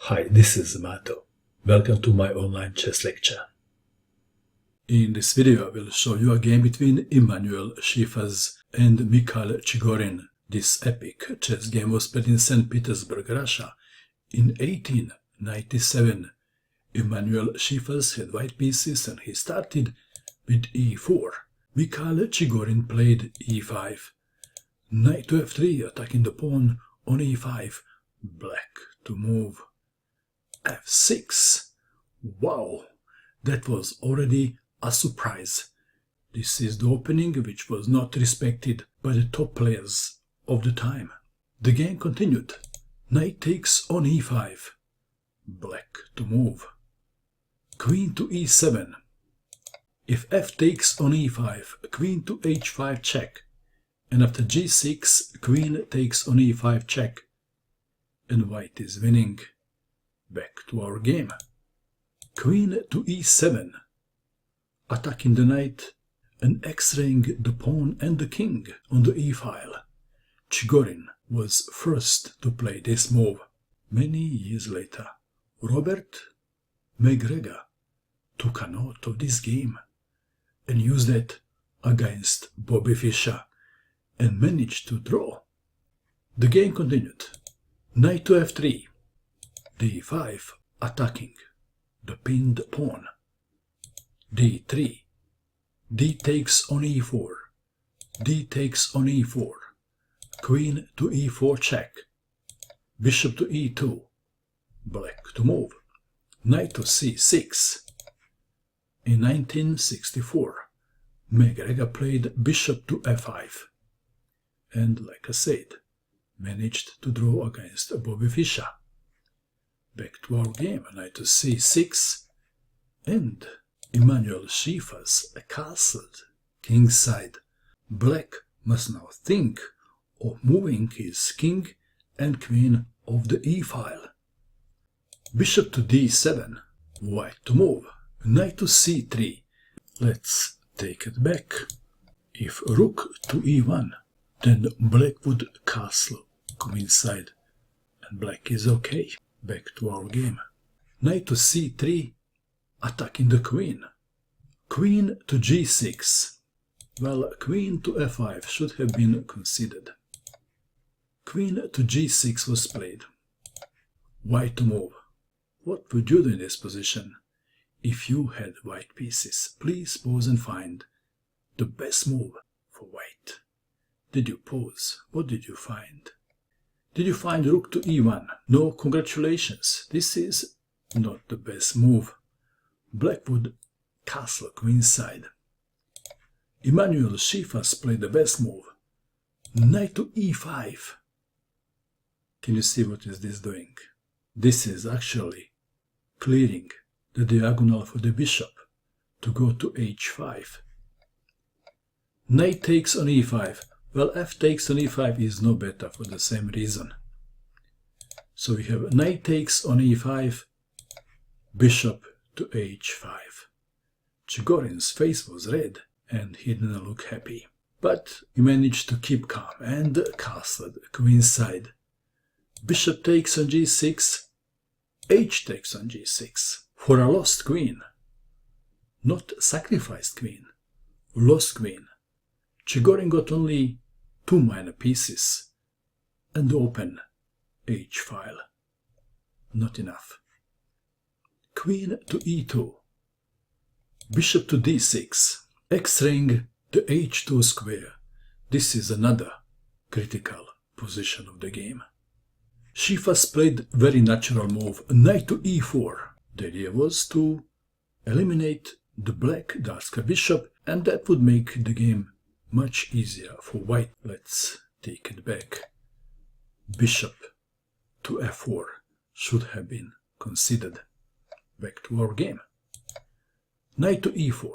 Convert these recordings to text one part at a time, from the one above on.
Hi, this is Mato. Welcome to my online chess lecture. In this video I will show you a game between Emmanuel, Schiffers and Mikhail Chigorin. This epic chess game was played in St. Petersburg, Russia in 1897. Emmanuel Schiffers had white pieces and he started with e4. Mikhail Chigorin played e5. Knight to f3, attacking the pawn on e5. Black to move. f6. Wow, that was already a surprise. This is the opening which was not respected by the top players of the time. The game continued. Knight takes on e5. Black to move. Queen to e7. If f takes on e5, queen to h5 check. And after g6, queen takes on e5 check. And white is winning. Back to our game. Queen to e7. Attacking the knight and x-raying the pawn and the king on the e-file. Chigorin was first to play this move. Many years later, Robert McGregor took a note of this game and used it against Bobby Fischer and managed to draw. The game continued. Knight to f3. d5 attacking the pinned pawn. d3. d takes on e4. d takes on e4. Queen to e4 check. Bishop to e2. Black to move. Knight to c6. In 1964, McGregor played bishop to f5. And like I said, managed to draw against Bobby Fischer. Back to our game, knight to c6, and Emmanuel Schiffers castled kingside. Black must now think of moving his king and queen off the e-file. Bishop to d7, white to move. Knight to c3. Let's take it back. If rook to e1, then black would castle queenside, and black is okay. Back to our game. Knight to c3, attacking the queen. Queen to g6. Well, queen to f5 should have been considered. Queen to g6 was played. White to move. What would you do in this position if you had white pieces? Please pause and find the best move for white. Did you pause? What did you find? Did you find rook to e1? No, congratulations. This is not the best move. Black would castle queenside. Emmanuel Schiffers played the best move. Knight to e5. Can you see what is this doing? This is actually clearing the diagonal for the bishop to go to h5. Knight takes on e5. Well, f takes on e5 is no better for the same reason. So we have knight takes on e5, bishop to h5. Chigorin's face was red and he didn't look happy. But he managed to keep calm and castled queenside. Bishop takes on g6, h takes on g6. For a lost queen, not sacrificed queen, lost queen. Chigorin got only 2 minor pieces and open h-file. Not enough. Queen to e2. Bishop to d6. X-raying the h2 square. This is another critical position of the game. Schiffers played very natural move, knight to e4. The idea was to eliminate the black dark bishop, and that would make the game much easier for white. Let's take it back. Bishop to f4 should have been considered. Back to our game. Knight to e4.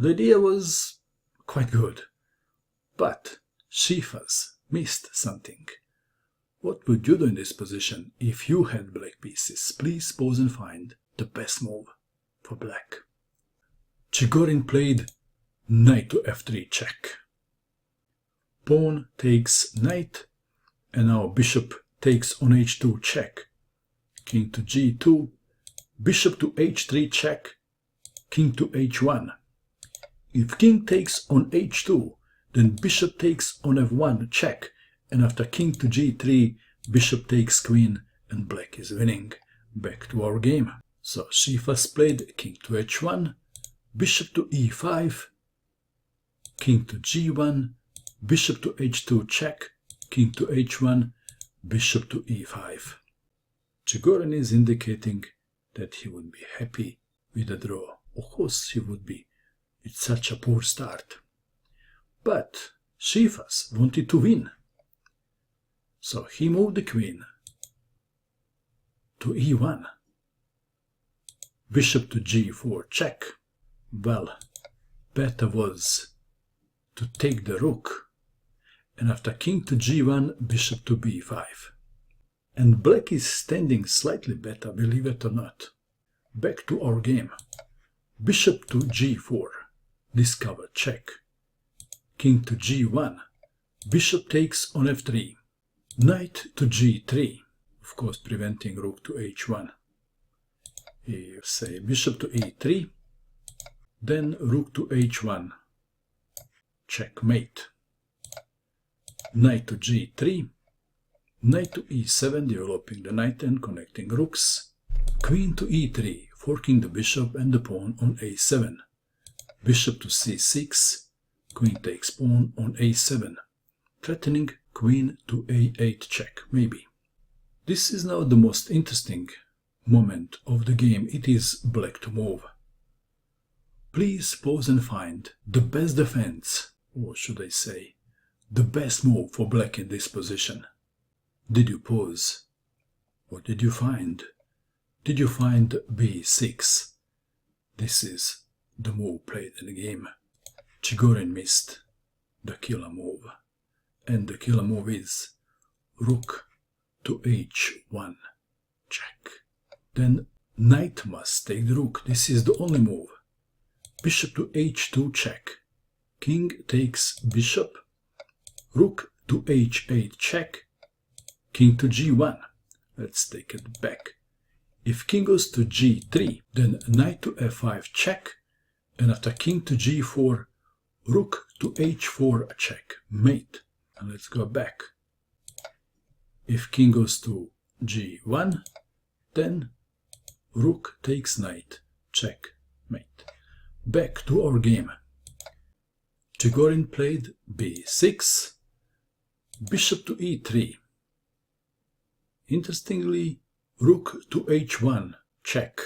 The idea was quite good, but Schiffers missed something. What would you do in this position if you had black pieces? Please pause and find the best move for black. Chigorin played knight to f3 check. Pawn takes knight, and now bishop takes on h2 check. king to g2, bishop to h3 check, king to h1. If king takes on h2, then bishop takes on f1 check, and after king to g3, bishop takes queen, and black is winning. Back to our game. So Schiffers played king to h1, bishop to e5, king to g1, bishop to h2 check, king to h1, bishop to e5. Chigorin is indicating that he would be happy with a draw. Of course he would be. It's such a poor start. But Schiffers wanted to win. So he moved the queen to e1. Bishop to g4 check. Well, better was to take the rook. And after king to g1, bishop to b5. And black is standing slightly better, believe it or not. Back to our game. Bishop to g4. Discover check. King to g1. Bishop takes on f3. Knight to g3. Of course, preventing rook to h1. You say bishop to e3. Then rook to h1. Checkmate. Knight to g3. Knight to e7, developing the knight and connecting rooks. Queen to e3, forking the bishop and the pawn on a7. Bishop to c6. Queen takes pawn on a7. Threatening queen to a8 check, maybe. This is now the most interesting moment of the game. It is black to move. Please pause and find the best defense, or should I say, the best move for black in this position. Did you pause? What did you find? Did you find b6? This is the move played in the game. Chigorin missed the killer move. And the killer move is rook to h1 check. Then knight must take the rook. This is the only move. Bishop to h2 check. King takes bishop. Rook to h8 check. King to g1. Let's take it back. If king goes to g3, then knight to f5 check. And after king to g4, rook to h4 check, mate. And let's go back. If king goes to g1, then rook takes knight, check, mate. Back to our game. Chigorin played b6, bishop to e3. Interestingly, rook to h1, check,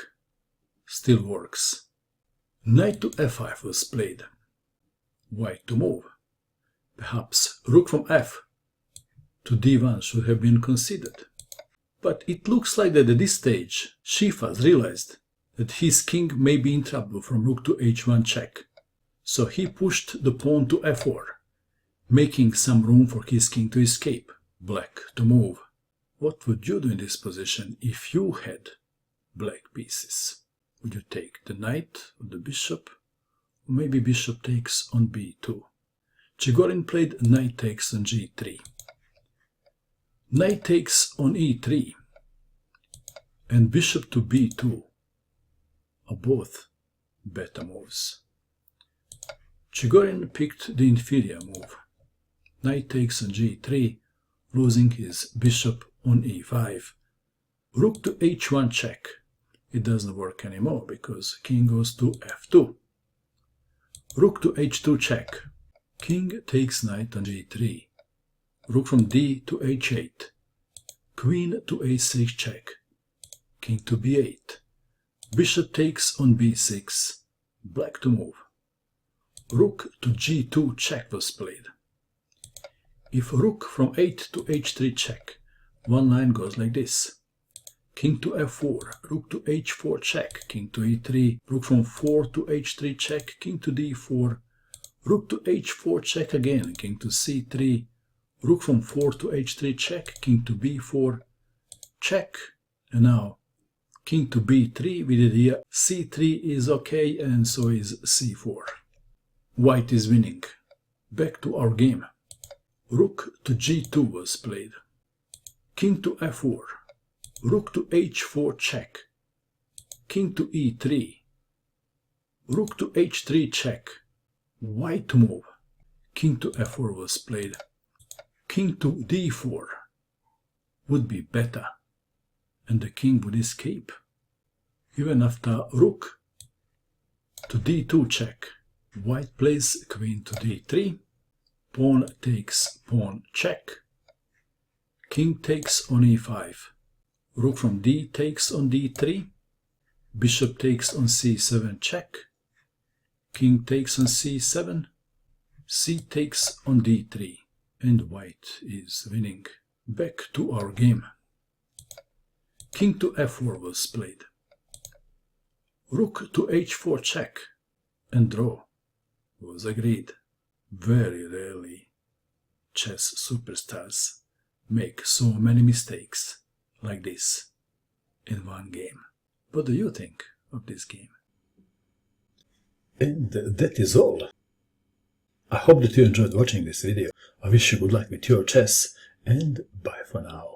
still works. Knight to f5 was played. White to move. Perhaps rook from f to d1 should have been considered. But it looks like that at this stage, Schiffers realized that his king may be in trouble from rook to h1 check. So he pushed the pawn to f4, making some room for his king to escape. Black to move. What would you do in this position if you had black pieces? Would you take the knight or the bishop? Or maybe bishop takes on b2. Chigorin played knight takes on g3. Knight takes on e3 and bishop to b2 are both better moves. Chigorin picked the inferior move. Knight takes on g3, losing his bishop on e5. Rook to h1 check. It doesn't work anymore because king goes to f2. Rook to h2 check. King takes knight on g3. Rook from d to h8. Queen to a6 check. King to b8. Bishop takes on b6. Black to move. Rook to g2 check was played. If rook from 8 to h3 check, one line goes like this. King to f4, rook to h4 check, king to e3, rook from 4 to h3 check, king to d4, rook to h4 check again, king to c3, rook from 4 to h3 check, king to b4, check, and now king to b3, we did here c3 is okay and so is c4. White is winning. Back to our game. Rook to g2 was played. King to f4. Rook to h4 check. King to e3. Rook to h3 check. White to move. King to f4 was played. King to d4 would be better, and the king would escape. Even after rook to d2 check. White plays queen to d3. Pawn takes pawn check. King takes on e5. Rook from d takes on d3. Bishop takes on c7 check. King takes on c7. C takes on d3. And white is winning. Back to our game. King to f4 was played. Rook to h4 check. And draw was agreed. Very rarely chess superstars make so many mistakes like this in one game. What do you think of this game? And that is all. I hope that you enjoyed watching this video. I wish you good luck with your chess, and bye for now.